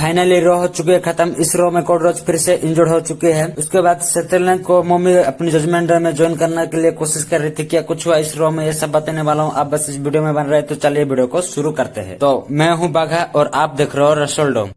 Finally रो हो चुके हैं खत्म। इस रो में कोड रोज फिर से इंजर्ड हो चुके हैं। उसके बाद सेटलैंड को मोमी अपनी जजमेंट डे में ज्वाइन करने के लिए कोशिश कर रही थी। क्या कुछ हुआ इस रो में, ये सब बताने वाला हूँ। आप बस इस वीडियो में बन रहे तो चलिए वीडियो को शुरू करते हैं। तो मैं हूँ बाघा और आप देख रहे हो रसोल्डो।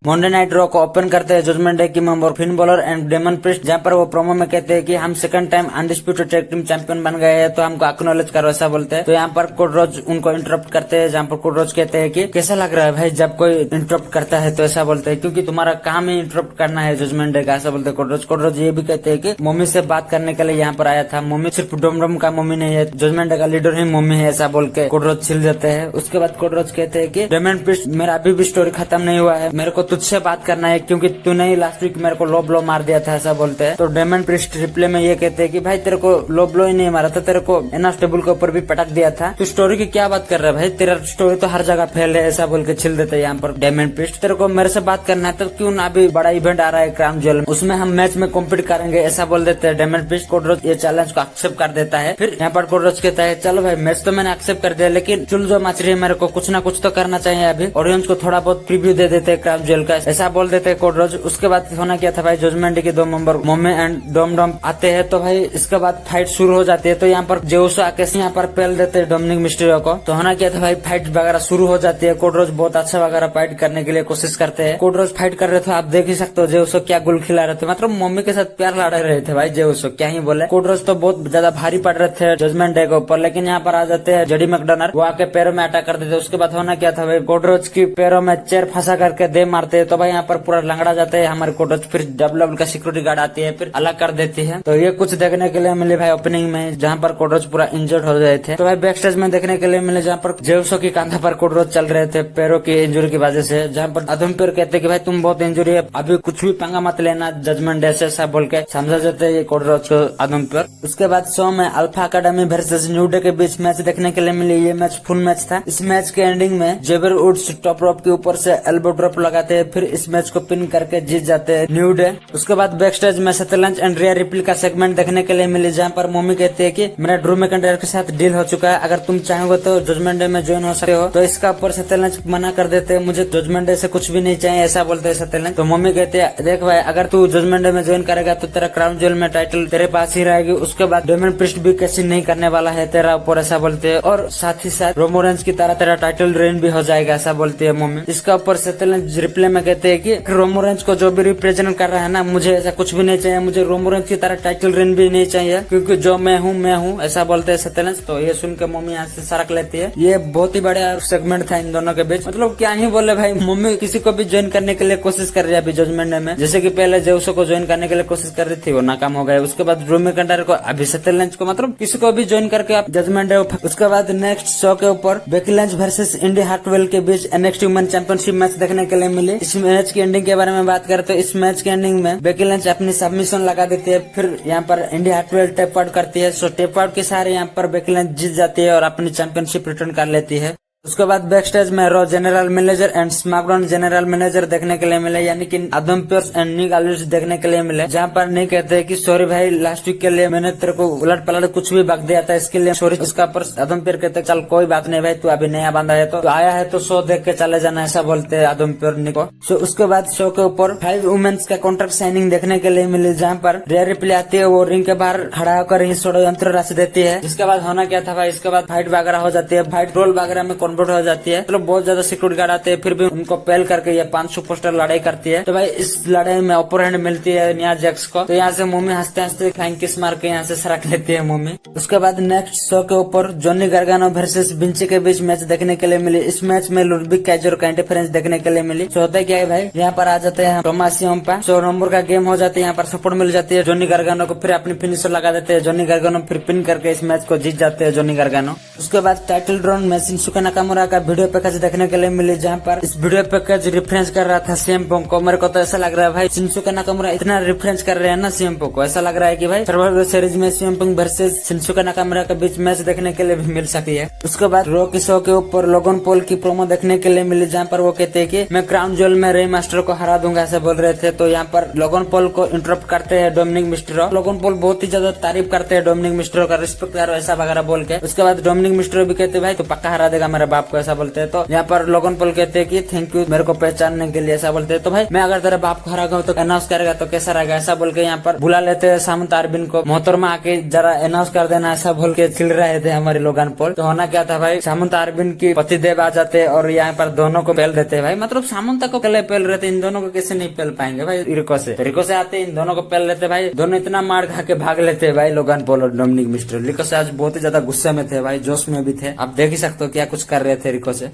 मंडे नाइट रो को ओपन करते हैं जजमेंट डे की member Finn Balor and Damian Priest, जहां पर वो प्रोमो में कहते हैं कि हम second time undisputed tag team champion बन गए हैं, तो हमको एक्नॉलेज करो, ऐसा बोलते हैं। तो यहाँ पर कोड रोज उनको इंटरप्ट करते हैं, जहाँ पर कोड रोज कहते हैं कि कैसा लग रहा है भाई जब कोई इंटरप्ट करता है, तो ऐसा बोलते हैं क्योंकि तुम्हारा काम ही इंटरप्ट करना है जजमेंट डे का, ऐसा बोलते हैं कोड रोज। कोड रोज ये भी कहते हैं कि मम्मी से बात करने के लिए यहाँ पर आया था। मम्मी सिर्फ डोम का मम्मी नहीं है, जजमेंट डे का लीडर ही मम्मी है, ऐसा बोल के कोड रोज छिल देते हैं। उसके बाद कोड रोज कहते हैं कि डेमन प्रिस्ट मेरा अभी भी स्टोरी खत्म नहीं हुआ है, मेरे को तुझसे बात करना है क्योंकि तूने ही लास्ट वीक मेरे को लो ब्लो मार दिया था, ऐसा बोलते हैं। तो डेमन प्रिस्ट रिप्ले में ये कहते हैं कि भाई तेरे को लो ब्लो ही नहीं मारा था, तेरे को एनफ टेबल के ऊपर भी पटक दिया था, तू स्टोरी की क्या बात कर रहा है भाई, तेरा स्टोरी तो हर जगह फैल है, ऐसा बोल के छिल देते हैं यहाँ पर डेमन प्रिस्ट। तेरे को मेरे से बात करना है तो क्यों ना, अभी बड़ा इवेंट आ रहा है क्राउन ज्वेल, उसमें हम मैच में कॉम्पीट करेंगे, ऐसा बोल देते हैं डेमन प्रिस्ट। कोड रोज ये चैलेंज को एक्सेप्ट कर देता है। फिर यहाँ पर कोड रोज कहता है चलो भाई मैच तो मैंने एक्सेप्ट कर दिया, लेकिन चुल जो मच रही है मेरे को कुछ ना कुछ तो करना चाहिए, अभी ऑडियंस को थोड़ा बहुत प्रीव्यू दे देते हैं क्राउन ज्वेल का, ऐसा बोल देते हैं कोड रोज। उसके बाद होना क्या था भाई, जजमेंट डे के दो मेंबर मोमे एंड डोम डोम आते हैं, तो भाई इसके बाद फाइट शुरू हो जाती है। तो यहाँ पर जेउसो आके यहाँ पर पेल देते हैं डोमिनिक मिस्टीरियो को। तो होना क्या था भाई, फाइट वगैरह शुरू हो जाती है। कोड रोज बहुत अच्छा वगैरह फाइट करने के लिए कोशिश करते हैं। कोड रोज फाइट कर रहे थे, आप देख ही सकते हो जेउसो क्या गुल खिला रहे थे, मतलब मम्मी के साथ प्यार लड़ा रहे थे भाई जेउसो, क्या ही बोले। कोड रोज तो बहुत ज्यादा भारी पड़ रहे थे जजमेंट डे के ऊपर, लेकिन यहाँ पर आ जाते हैं जेडी मैकडोनाल्ड, वो आके पैरों में अटैक कर देते। उसके बाद होना क्या था भाई, कोड रोज की पैरों में चेयर फंसा करके दे मारते हैं। तो भाई यहाँ पर पूरा लंगड़ा जाते हैं हमारे कोड रोज। फिर डब्ल्यू का सिक्योरिटी गार्ड आती है, फिर अलग कर देती है। तो ये कुछ देखने के लिए मिले भाई ओपनिंग में, जहाँ पर कोड रोज पूरा इंजर्ड हो गए थे। तो भाई बैक स्टेज में देखने के लिए मिले जहाँ पर जेउसो की कंधा पर कोड रोज चल रहे थे पैरों की इंजुरी की वजह से, जहाँ पर अदम्पियर कहते कि भाई तुम बहुत इंजुरी है, अभी कुछ भी पंगा मत लेना जजमेंट डे से, ऐसा बोल के समझा जाते है कोड रोज को अदम्पियर। उसके बाद शो में alpha academy versus new day के बीच मैच देखने के लिए मिली। ये मैच फुल मैच था। इस मैच के एंडिंग में जेबर वुड्स टॉप रोप के ऊपर से एल्बो ड्रॉप लगाते हैं, फिर इस मैच को पिन करके जीत जाते हैं न्यू डे। उसके बाद बैक स्टेज में सतलंज एंड रिया रिप्ली का सेगमेंट देखने के लिए मिले, जहाँ पर मम्मी कहती है कि मेरा ड्रू मैकिंटायर के साथ डील हो चुका है, अगर तुम चाहोगे तो जजमेंट डे में ज्वाइन हो सकते हो। तो इसका ऊपर सतलंज मना कर देते हैं, मुझे जजमेंट डे से कुछ भी नहीं चाहिए, ऐसा बोलते हैं सतलंज। तो मम्मी कहते हैं देख भाई अगर तू जजमेंट डे में ज्वाइन करेगा तो तेरा क्राउन ज्वेल में टाइटल तेरे पास ही रहेगी, उसके बाद डेमन प्रिस्ट भी कैसी नहीं करने वाला है तेरा ऊपर, ऐसा बोलते हैं। और साथ ही साथ रोमन रेंज की तरह तेरा टाइटल रेन भी हो जाएगा, ऐसा बोलती है मम्मी। इसका ऊपर सतलंज रिप्ले में कहते हैं कि रोमन रेंज को जो भी रिप्रेजेंट कर रहा है ना, मुझे ऐसा कुछ भी नहीं चाहिए, मुझे रोमन रेंज की तरह टाइटल रेन भी नहीं चाहिए, क्योंकि जो मैं हूँ ऐसा बोलते हैं सत्यलेंस। तो ये सुन के मम्मी यहाँ से सरक लेती है। ये बहुत ही बड़ा सेगमेंट था इन दोनों के बीच, मतलब क्या ही बोले भाई, मम्मी किसी को भी ज्वाइन करने के लिए कोशिश कर रही है अभी जजमेंट डे में, जैसे कि पहले जेउसो को ज्वाइन करने के लिए कोशिश कर रही थी, वो नाकाम हो गए। उसके बाद ड्रू मैकिंटायर को, अभी सत्यलेंस को, मतलब किसी को भी ज्वाइन करके आप जजमेंट डे। उसके बाद नेक्स्ट शो के ऊपर बेकी लिंच वर्सेस इंडी हार्टवेल के बीच एनएक्सटी वुमेन चैंपियनशिप मैच देखने के लिए मिली। इस मैच की एंडिंग के बारे में बात करते हैं। इस मैच के एंडिंग में बेकी लिंच अपनी सबमिशन लगा देती है, फिर यहाँ पर इंडी हार्टवेल टेप आउट करती है। सो टेप आउट के सारे यहाँ पर बेकी लिंच जीत जाती है और अपनी चैंपियनशिप रिटर्न कर लेती है। उसके बाद बैक स्टेज में raw general manager and SmackDown general manager देखने के लिए मिले, यानी कि आदम पियर्स एंड निक आलिस देखने के लिए मिले, जहाँ पर नहीं कहते हैं कि सॉरी भाई लास्ट वीक के लिए मैंने तेरे को उलट पलट कुछ भी बक दिया था, इसके लिए सॉरी। उसका पर आदम पियर कहते चल कोई बात नहीं भाई, तू अभी नया बंदा है तो आया है तो शो देख के चले जाना, ऐसा बोलते हैं आदम पियर निको। सो उसके बाद शो के ऊपर 5 वुमेन्स का कॉन्ट्रैक्ट साइनिंग देखने के लिए मिली, जहाँ पर रिया रिप्ली आती है, वो रिंग के बाहर खड़ा होकर ही षड्यंत्र रच देती है। जिसके बाद होना क्या था भाई, इसके बाद फाइट वगैरह हो जाती है, फाइट रोल वगैरह में कन्वर्ट हो जाती है। मतलब बहुत ज्यादा सिक्योरिटी गार्ड आते हैं, फिर भी उनको पेल करके ये 5 सुपरस्टार लड़ाई करती है। तो भाई इस लड़ाई में अपर हैंड मिलती है निया जैक्स को। तो यहाँ से मम्मी हंसते हंसते फ्लाइंग किस मार के यहाँ से सरक लेती है मम्मी। उसके बाद नेक्स्ट शो के ऊपर जॉनी गार्गानो वर्सेस विंची के बीच मैच देखने के लिए मिली। इस मैच में लुडविग काइजर का इंटरफेरेंस देखने के लिए मिली। तो होता है क्या है भाई, यहाँ पर आ जाते हैं टोमास योम्पा, 100 नंबर का गेम हो जाती है, यहाँ पर सपोर्ट मिल जाती है जॉनी गार्गानो को, फिर अपनी फिनिशर लगा देते हैं जॉनी गार्गानो, फिर पिन करके इस मैच को जीत जाते हैं जॉनी गार्गानो। उसके बाद टाइटल ड्रॉन में शिंसुके नाकामुरा का वीडियो पैकेज देखने के लिए मिली, जहाँ पर इस वीडियो पैकेज रेफरेंस कर रहा था सीएम पंक को। मेरे को तो ऐसा लग रहा है भाई शिंसुके नाकामुरा इतना रेफरेंस कर रहे हैं ना सीएम पंक को, ऐसा लग रहा है कि भाई सर्वाइवर सीरीज में CM Punk versus Shinsuke Nakamura के बीच मैच देखने के लिए भी मिल सकती है। उसके बाद रॉ की शो के ऊपर लोगन पॉल की प्रोमो देखने के लिए मिली, जहाँ पर वो कहते हैं कि मैं क्राउन ज्वेल में रे मास्टर को हरा दूंगा, ऐसे बोल रहे थे। तो यहाँ पर लोगन पॉल को इंटरप्ट करते हैं डोमिनिक मिस्टेरो। लोगन पॉल बहुत ही ज्यादा तारीफ करते हैं डोमिनिक मिस्टेरो का, रिस्पेक्ट करो ऐसा वगैरह बोल के। उसके बाद डोमिनिक मिस्टेरो भी कहते हैं भाई तो पक्का हरा देगा मेरे बाप को, ऐसा बोलते हैं। तो यहाँ पर लोगन पॉल कहते हैं कि थैंक यू मेरे को पहचानने के लिए, ऐसा बोलते हैं। तो भाई मैं अगर तेरे बाप को हराऊंगा तो अनाउंस करेगा तो कैसा रहेगा, ऐसा बोल के यहाँ पर बुला लेते हैं सामंत अरविंद को। मोहतरमा आके जरा अनाउंस कर देना, ऐसा बोल के चिल रहे थे हमारे लोगन पॉल। तो होना क्या था भाई, सामंत अरविंद की पतिदेव आ जाते और यहाँ पर दोनों को पेल देते भाई। मतलब सामंत को पहले पेल रहे थे, इन दोनों को कैसे नहीं पेल पाएंगे भाई। रिको से आते इन दोनों को पेल लेते भाई, दोनों इतना मार खा के भाग लेते भाई लोगन पॉल और डोमिनिक मिस्टेरो। रिको से आज बहुत ही ज्यादा गुस्से में थे भाई, जोश में भी थे, आप देख ही सकते हो क्या कुछ कर रहे थे रिको से।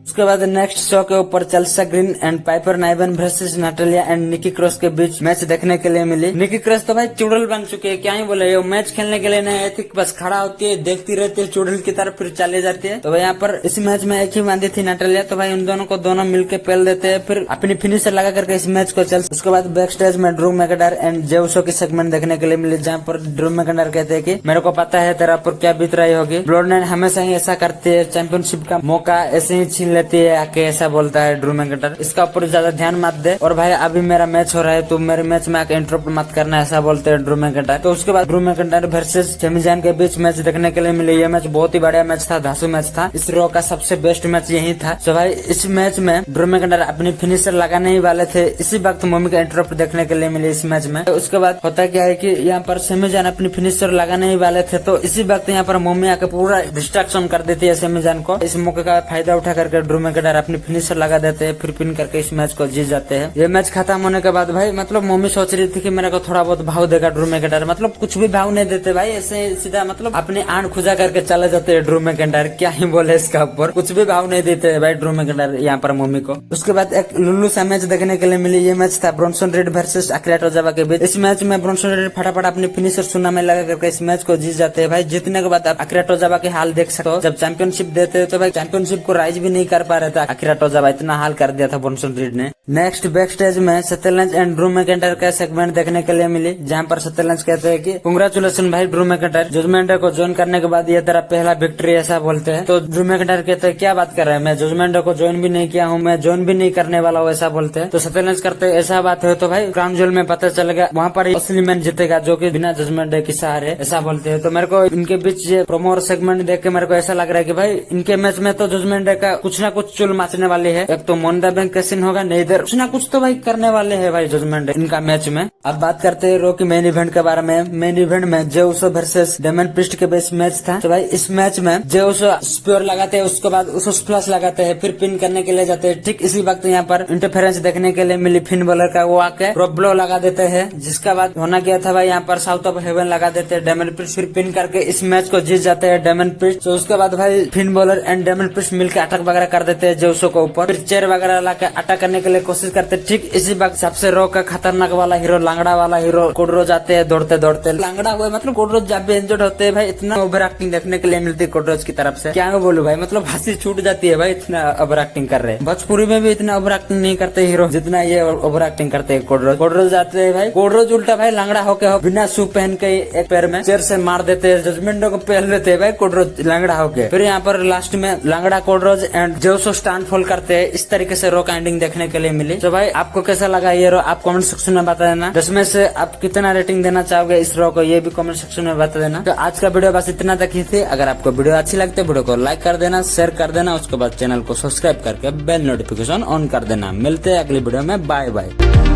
उसके बाद नेक्स्ट शो के ऊपर Chelsea Green and Piper Niven versus Natalia and Nikki Cross के बीच मैच देखने के लिए मिली। निकी क्रॉस तो भाई चुड़ैल बन चुके हैं, क्या ही बोले, ये मैच खेलने के लिए नहीं आती, बस खड़ा होती है, देखती रहती है चुड़ैल की तरफ, फिर चले जाती है। तो भाई यहाँ पर इस मैच में एक ही बांधी थी नाटालिया, तो भाई उन दोनों को दोनों मिलकर पेल देते हैं, फिर अपनी फिनिशर लगा करके इस मैच को चल। उसके बाद बैक स्टेज में ड्रू मैकडायर एंड जे उसो की सेगमेंट देखने के लिए मिली, जहाँ पर ड्रू मैकडायर कहते हैं कि मेरे को पता है तेरा पर क्या बीत रही होगी, ब्लॉडलाइन हमेशा ही ऐसा करती है, चैंपियनशिप का मौका ऐसे ही छीन लेती है आके, ऐसा बोलता है ड्रू मैकडायर। इसका ऊपर ज्यादा ध्यान मत दे, और भाई अभी मेरा मैच हो रहा है, तो मेरे मैच में आके इंटरप्ट मत करना, ऐसा बोलते हैं ड्रू मैकडायर। तो उसके बाद ड्रू मैकडायर वर्सेस सैमी ज़ायन के बीच मैच देखने के लिए मिले। ये मैच बहुत ही बढ़िया मैच था, धांसू मैच था, इस रॉ का सबसे बेस्ट मैच यही था। तो भाई इस मैच में ड्रू मैकडायर अपनी फिनिशर लगाने ही वाले थे, इसी वक्त मोमी का इंटरप्ट देखने के लिए मिले इस मैच में। उसके बाद होता क्या है कि यहाँ पर सैमी ज़ायन अपनी फिनिशर लगाने ही वाले थे, तो इसी वक्त यहाँ पर मोमी आके पूरा डिस्ट्रैक्शन कर देती है सैमी ज़ायन को। इस मौके का फायदा उठा करके ड्रू मैकडायर अपनी फिनिशर लगा देते हैं, फिर पिन करके इस मैच को जीत जाते हैं। ये मैच खत्म होने के बाद भाई मतलब मोमी सोच रही थी कि मेरे को थोड़ा बहुत भाव देगा ड्रू मैकडायर, मतलब कुछ भी भाव नहीं देते भाई, ऐसे सीधा मतलब अपनी आंख खुजा करके चले जाते हैं ड्रू मैकडायर। क्या ही बोले इसका ऊपर, कुछ भी भाव नहीं देते भाई ड्रू मैकडायर यहाँ पर मोमी को। उसके बाद एक लुल्लू सा मैच देखने के लिए मिली। ये मैच था Bronson red versus Akira Tozawa के बीच। इस मैच में ब्रॉन्सन रेड फटाफट अपनी फिनिशर सुना में लगा करके इस मैच को जीत जाते हैं भाई। जीतने के बाद आप अकीरा टोजावा के हाल देख सकते हो, जब चैंपियनशिप देते हैं तो भाई चैंपियनशिप को राइज भी नहीं कर पा रहे थे अकीरा टोजावा, इतना हाल कर दिया था ब्रॉन्सन रेड ने। नेक्स्ट बैक स्टेज में सत्यलंज एंड ड्रू मैकडायर का सेगमेंट देखने के लिए मिली, जहाँ पर सत्यलंज कहते हैं कि कांग्रेचुलेशन भाई ड्रू मैकडायर, जजमेंट डे को ज्वाइन करने के बाद ये तेरा पहला विक्ट्री, ऐसा बोलते हैं। तो ड्रू मैकडायर कहते हैं क्या बात कर रहे हैं, मैं जजमेंट डे को ज्वाइन भी नहीं किया हूँ, मैं ज्वाइन भी नहीं करने वाला हूँ, ऐसा बोलते हैं। तो सत्यलंज करते हैं ऐसा बात है तो भाई क्राउन ज्वेल में पता चलेगा, वहाँ पर असली मैन जीतेगा जो कि बिना जजमेंट डे की सहारे, ऐसा बोलते हैं। तो मेरे को इनके बीच ये प्रोमो और सेगमेंट देख के मेरे को ऐसा लग रहा है कि भाई इनके मैच में तो जजमेंट डे का कुछ ना कुछ चुल माचने वाली है, एक तो मोन्दा बैंक का सीन होगा, नहीं इधर कुछ ना कुछ तो भाई करने वाले हैं भाई जजमेंट डे इनका मैच में। अब बात करते हैं रॉ की मेन इवेंट के बारे में। मेन इवेंट में जे उसो वर्सेस डेमन प्रिस्ट के बीच मैच था। तो भाई इस मैच में जे उसो स्प्योर लगाते हैं, उसके बाद उसो स्प्लैश लगाते हैं, फिर पिन करने के लिए जाते हैं। ठीक इसी वक्त यहाँ पर इंटरफेरेंस देखने के लिए मिली फिन बॉलर का, वो आके ड्रॉप ब्लो लगा देते हैं, जिसका बाद होना क्या था भाई यहाँ पर साउथ ऑफ हेवन लगा देते हैं डेमन प्रिस्ट, फिर पिन करके इस मैच को जीत जाते हैं डेमन प्रिस्ट। तो उसके बाद भाई Finn Balor and Damian Priest मिलकर अटैक वगैरह कर देते हैं जे उसो को ऊपर, फिर चेयर वगैरह लाके अटैक करने के लिए कोशिश करते। ठीक इसी वक्त सबसे रॉ का खतरनाक वाला हीरो, लांगड़ा वाला हीरो कोडरो जाते हैं दौड़ते दौड़ते, लांगड़ा हुए मतलब कोडरो जब भी इंजर्ड होते हैं भाई, इतना ओवर एक्टिंग देखने के लिए मिलती है कोडरोज की तरफ से, क्या मैं बोलूं भाई, मतलब हंसी छूट जाती है भाई, इतना ओवर एक्टिंग कर रहे हैं। भोजपुरी में भी इतना ओवर एक्टिंग नहीं करते हीरो जितना ये ओवर एक्टिंग करते हैं कोडरोज। कोडरोज जाते हैं भाई, कोडरोज उल्टा भाई लांगड़ा होके बिना शू पहन के एक पैर में चेयर से मार देते हैं, जजमेंट को पहन लेते हैं भाई कोडरोज लांगड़ा होके। फिर यहाँ पर लास्ट में लांगड़ा कोडरोज एंड जोसो स्टैंड फॉल करते हैं। इस तरीके से रॉ का एंडिंग देखने के लिए मिली। तो भाई आपको कैसा लगा ये रॉ, आप कमेंट सेक्शन में बता देना। 10 में से आप कितना रेटिंग देना चाहोगे इस रॉ को, ये भी कमेंट सेक्शन में बता देना। तो आज का वीडियो बस इतना तक ही थी। अगर आपको वीडियो अच्छी लगती है वीडियो को लाइक कर देना, शेयर कर देना, उसके बाद चैनल को सब्सक्राइब करके बेल नोटिफिकेशन ऑन कर देना। मिलते हैं अगली वीडियो में, बाय बाय।